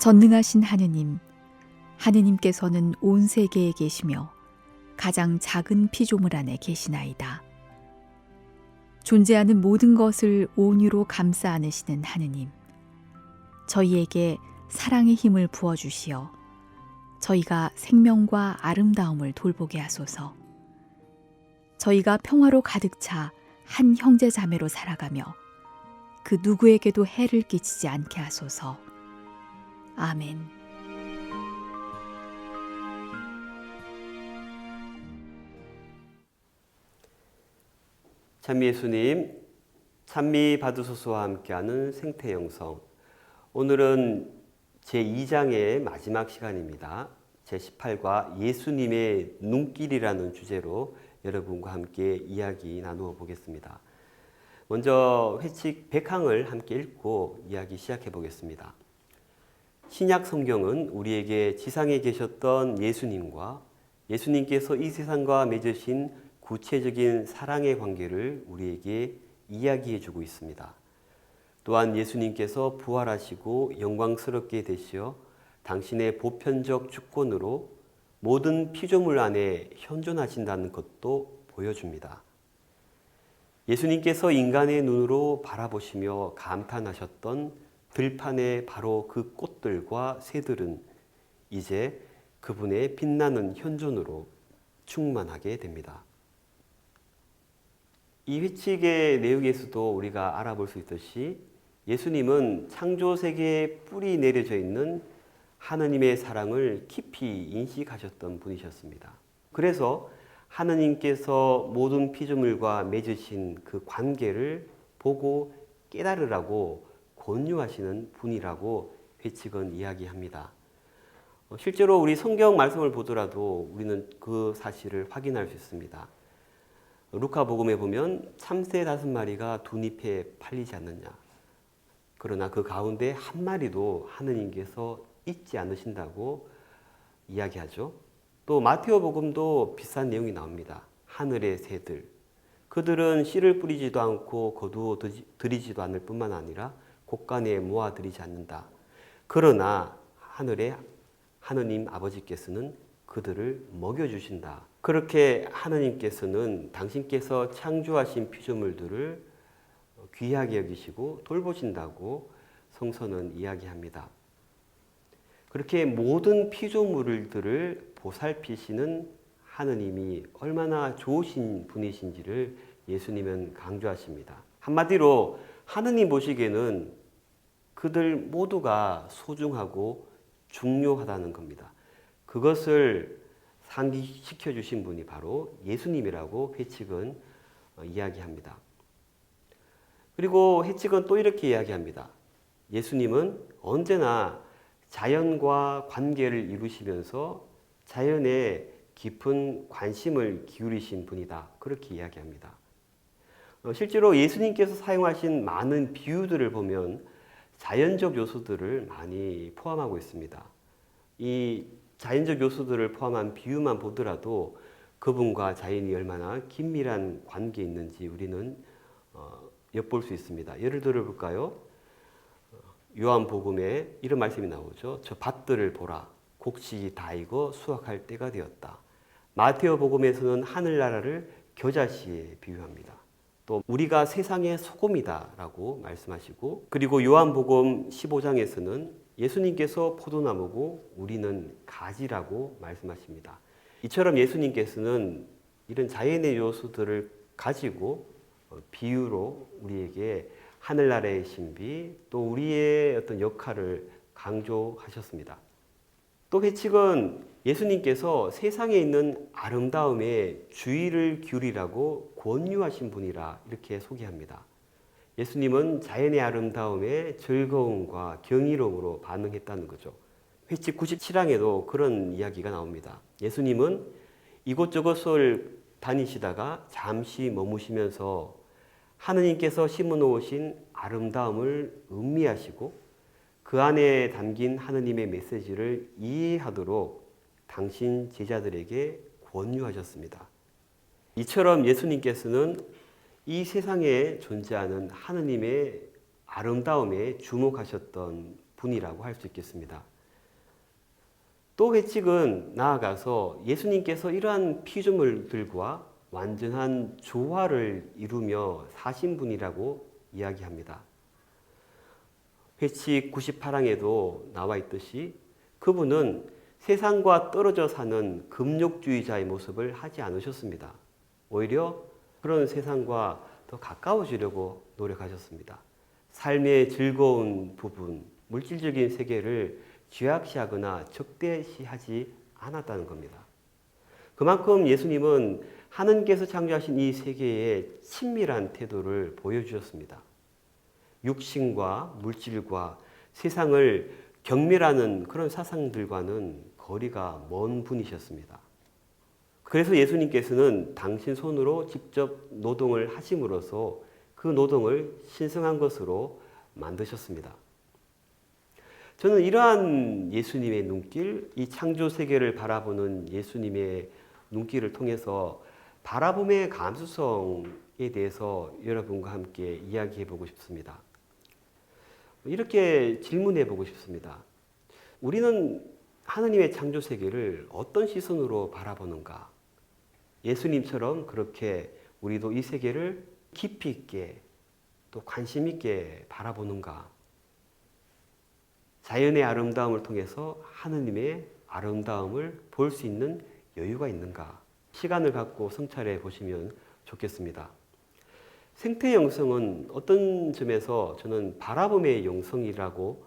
전능하신 하느님, 하느님께서는 온 세계에 계시며 가장 작은 피조물 안에 계시나이다. 존재하는 모든 것을 온유로 감싸 안으시는 하느님, 저희에게 사랑의 힘을 부어주시어 저희가 생명과 아름다움을 돌보게 하소서. 저희가 평화로 가득 차 한 형제 자매로 살아가며 그 누구에게도 해를 끼치지 않게 하소서. 아멘. 찬미 예수님, 찬미 받으소서와 함께하는 생태영성. 오늘은 제2장의 마지막 시간입니다. 제18과 예수님의 눈길이라는 주제로 여러분과 함께 이야기 나누어 보겠습니다. 먼저 회칙 100항을 함께 읽고 이야기 시작해 보겠습니다. 신약 성경은 우리에게 지상에 계셨던 예수님과 예수님께서 이 세상과 맺으신 구체적인 사랑의 관계를 우리에게 이야기해 주고 있습니다. 또한 예수님께서 부활하시고 영광스럽게 되시어 당신의 보편적 주권으로 모든 피조물 안에 현존하신다는 것도 보여줍니다. 예수님께서 인간의 눈으로 바라보시며 감탄하셨던 들판의 바로 그 꽃들과 새들은 이제 그분의 빛나는 현존으로 충만하게 됩니다. 이 회칙의 내용에서도 우리가 알아볼 수 있듯이 예수님은 창조 세계에 뿌리 내려져 있는 하느님의 사랑을 깊이 인식하셨던 분이셨습니다. 그래서 하느님께서 모든 피조물과 맺으신 그 관계를 보고 깨달으라고 권유하시는 분이라고 회칙은 이야기합니다. 실제로 우리 성경 말씀을 보더라도 우리는 그 사실을 확인할 수 있습니다. 루카복음에 보면 참새 5마리가 두 잎에 팔리지 않느냐. 그러나 그 가운데 한 마리도 하느님께서 잊지 않으신다고 이야기하죠. 또 마테오복음도 비슷한 내용이 나옵니다. 하늘의 새들. 그들은 씨를 뿌리지도 않고 거두어 들이지도 않을 뿐만 아니라 곳간에 모아들이지 않는다. 그러나 하늘의 하느님 아버지께서는 그들을 먹여주신다. 그렇게 하느님께서는 당신께서 창조하신 피조물들을 귀하게 여기시고 돌보신다고 성서는 이야기합니다. 그렇게 모든 피조물들을 보살피시는 하느님이 얼마나 좋으신 분이신지를 예수님은 강조하십니다. 한마디로 하느님 보시기에는 그들 모두가 소중하고 중요하다는 겁니다. 그것을 상기시켜 주신 분이 바로 예수님이라고 회칙은 이야기합니다. 그리고 회칙은 또 이렇게 이야기합니다. 예수님은 언제나 자연과 관계를 이루시면서 자연에 깊은 관심을 기울이신 분이다. 그렇게 이야기합니다. 실제로 예수님께서 사용하신 많은 비유들을 보면 자연적 요소들을 많이 포함하고 있습니다. 이 자연적 요소들을 포함한 비유만 보더라도 그분과 자연이 얼마나 긴밀한 관계에 있는지 우리는 엿볼 수 있습니다. 예를 들어 볼까요? 요한복음에 이런 말씀이 나오죠. 저 밭들을 보라. 곡식이 다 익어 수확할 때가 되었다. 마테오복음에서는 하늘나라를 겨자씨에 비유합니다. 또 우리가 세상의 소금이다라고 말씀하시고, 그리고 요한복음 15장에서는 예수님께서 포도나무고 우리는 가지라고 말씀하십니다. 이처럼 예수님께서는 이런 자연의 요소들을 가지고 비유로 우리에게 하늘나라의 신비, 또 우리의 어떤 역할을 강조하셨습니다. 또 회칙은 예수님께서 세상에 있는 아름다움에 주의를 기울이라고 권유하신 분이라 이렇게 소개합니다. 예수님은 자연의 아름다움에 즐거움과 경이로움으로 반응했다는 거죠. 회칙 97항에도 그런 이야기가 나옵니다. 예수님은 이곳저곳을 다니시다가 잠시 머무시면서 하느님께서 심어놓으신 아름다움을 음미하시고 그 안에 담긴 하느님의 메시지를 이해하도록 당신 제자들에게 권유하셨습니다. 이처럼 예수님께서는 이 세상에 존재하는 하느님의 아름다움에 주목하셨던 분이라고 할 수 있겠습니다. 또 회칙은 나아가서 예수님께서 이러한 피조물들과 완전한 조화를 이루며 사신 분이라고 이야기합니다. 회칙 98항에도 나와 있듯이 그분은 세상과 떨어져 사는 금욕주의자의 모습을 하지 않으셨습니다. 오히려 그런 세상과 더 가까워지려고 노력하셨습니다. 삶의 즐거운 부분, 물질적인 세계를 쥐약시하거나 적대시하지 않았다는 겁니다. 그만큼 예수님은 하느님께서 창조하신 이 세계에 친밀한 태도를 보여주셨습니다. 육신과 물질과 세상을 경멸하는 그런 사상들과는 거리가 먼 분이셨습니다. 그래서 예수님께서는 당신 손으로 직접 노동을 하심으로써 그 노동을 신성한 것으로 만드셨습니다. 저는 이러한 예수님의 눈길, 이 창조 세계를 바라보는 예수님의 눈길을 통해서 바라봄의 감수성에 대해서 여러분과 함께 이야기해 보고 싶습니다. 이렇게 질문해 보고 싶습니다. 우리는 하느님의 창조 세계를 어떤 시선으로 바라보는가? 예수님처럼 그렇게 우리도 이 세계를 깊이 있게 또 관심 있게 바라보는가? 자연의 아름다움을 통해서 하느님의 아름다움을 볼 수 있는 여유가 있는가? 시간을 갖고 성찰해 보시면 좋겠습니다. 생태 영성은 어떤 점에서 저는 바라봄의 영성이라고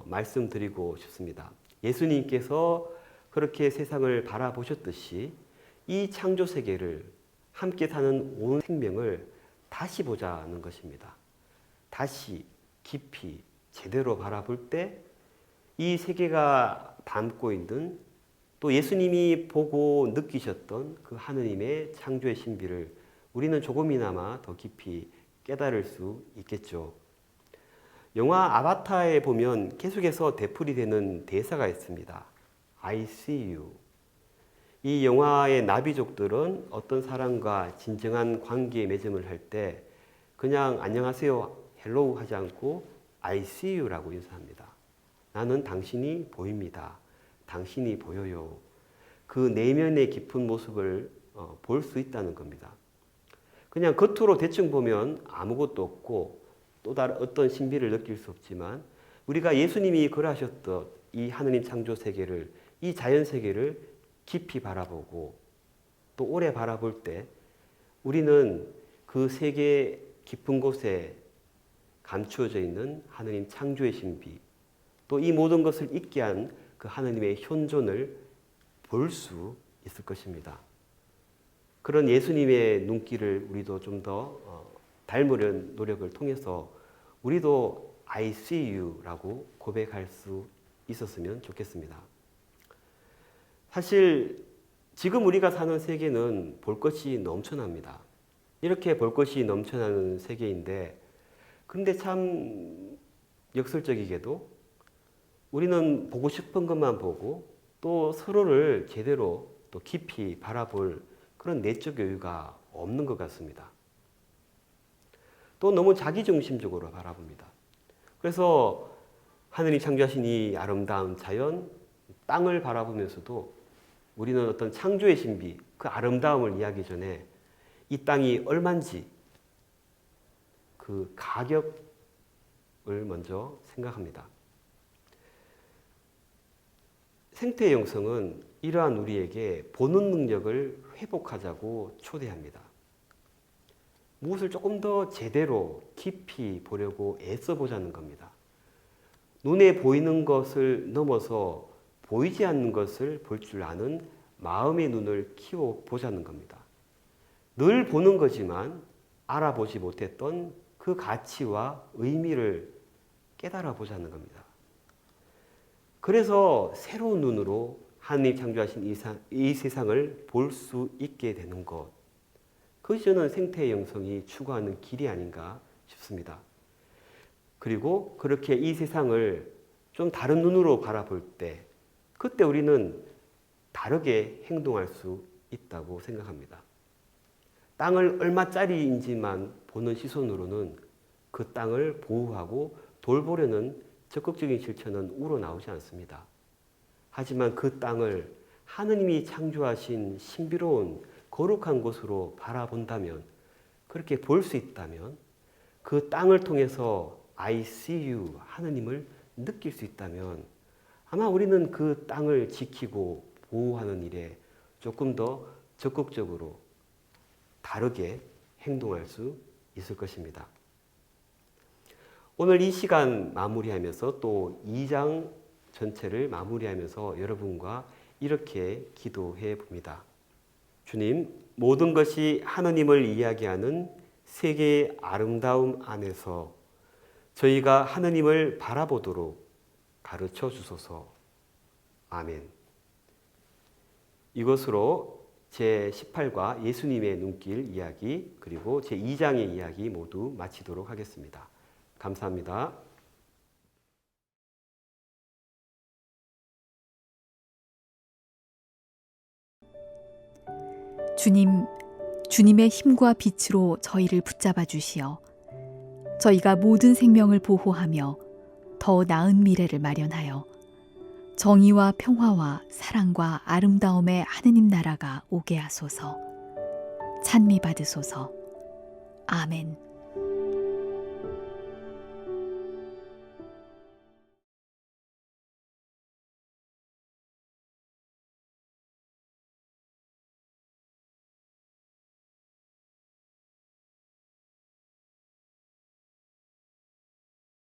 말씀드리고 싶습니다. 예수님께서 그렇게 세상을 바라보셨듯이 이 창조 세계를 함께 사는 온 생명을 다시 보자는 것입니다. 다시 깊이 제대로 바라볼 때 이 세계가 담고 있는 또 예수님이 보고 느끼셨던 그 하느님의 창조의 신비를 우리는 조금이나마 더 깊이 깨달을 수 있겠죠. 영화 아바타에 보면 계속해서 되풀이되는 대사가 있습니다. I see you. 이 영화의 나비족들은 어떤 사람과 진정한 관계에 맺음을 할 때 그냥 안녕하세요, 헬로우 하지 않고 I see you라고 인사합니다. 나는 당신이 보입니다. 당신이 보여요. 그 내면의 깊은 모습을 볼 수 있다는 겁니다. 그냥 겉으로 대충 보면 아무것도 없고 또 다른 어떤 신비를 느낄 수 없지만 우리가 예수님이 그러하셨던 이 하느님 창조 세계를, 이 자연 세계를 깊이 바라보고 또 오래 바라볼 때 우리는 그 세계 깊은 곳에 감추어져 있는 하느님 창조의 신비, 또 이 모든 것을 있게 한 그 하느님의 현존을 볼 수 있을 것입니다. 그런 예수님의 눈길을 우리도 좀 더 닮으려는 노력을 통해서 우리도 I see you라고 고백할 수 있었으면 좋겠습니다. 사실 지금 우리가 사는 세계는 볼 것이 넘쳐납니다. 이렇게 볼 것이 넘쳐나는 세계인데 그런데 참 역설적이게도 우리는 보고 싶은 것만 보고 또 서로를 제대로 또 깊이 바라볼 그런 내적 여유가 없는 것 같습니다. 또 너무 자기중심적으로 바라봅니다. 그래서 하늘이 창조하신 이 아름다운 자연, 땅을 바라보면서도 우리는 어떤 창조의 신비, 그 아름다움을 이해하기 전에 이 땅이 얼만지 그 가격을 먼저 생각합니다. 생태 영성은 이러한 우리에게 보는 능력을 회복하자고 초대합니다. 무엇을 조금 더 제대로 깊이 보려고 애써 보자는 겁니다. 눈에 보이는 것을 넘어서 보이지 않는 것을 볼 줄 아는 마음의 눈을 키워 보자는 겁니다. 늘 보는 거지만 알아보지 못했던 그 가치와 의미를 깨달아 보자는 겁니다. 그래서 새로운 눈으로 하나님 창조하신 이 세상을 볼 수 있게 되는 것, 그것이 저는 생태 영성이 추구하는 길이 아닌가 싶습니다. 그리고 그렇게 이 세상을 좀 다른 눈으로 바라볼 때 그때 우리는 다르게 행동할 수 있다고 생각합니다. 땅을 얼마짜리인지만 보는 시선으로는 그 땅을 보호하고 돌보려는 적극적인 실천은 우러나오지 않습니다. 하지만 그 땅을 하느님이 창조하신 신비로운 거룩한 곳으로 바라본다면, 그렇게 볼 수 있다면, 그 땅을 통해서 I see you 하느님을 느낄 수 있다면 아마 우리는 그 땅을 지키고 보호하는 일에 조금 더 적극적으로 다르게 행동할 수 있을 것입니다. 오늘 이 시간 마무리하면서 또 2장 전체를 마무리하면서 여러분과 이렇게 기도해 봅니다. 주님, 모든 것이 하느님을 이야기하는 세계의 아름다움 안에서 저희가 하느님을 바라보도록 가르쳐 주소서. 아멘. 이것으로 제18과 예수님의 눈길 이야기 그리고 제2장의 이야기 모두 마치도록 하겠습니다. 감사합니다. 주님, 주님의 힘과 빛으로 저희를 붙잡아 주시어 저희가 모든 생명을 보호하며 더 나은 미래를 마련하여 정의와 평화와 사랑과 아름다움의 하느님 나라가 오게 하소서. 찬미 받으소서. 아멘.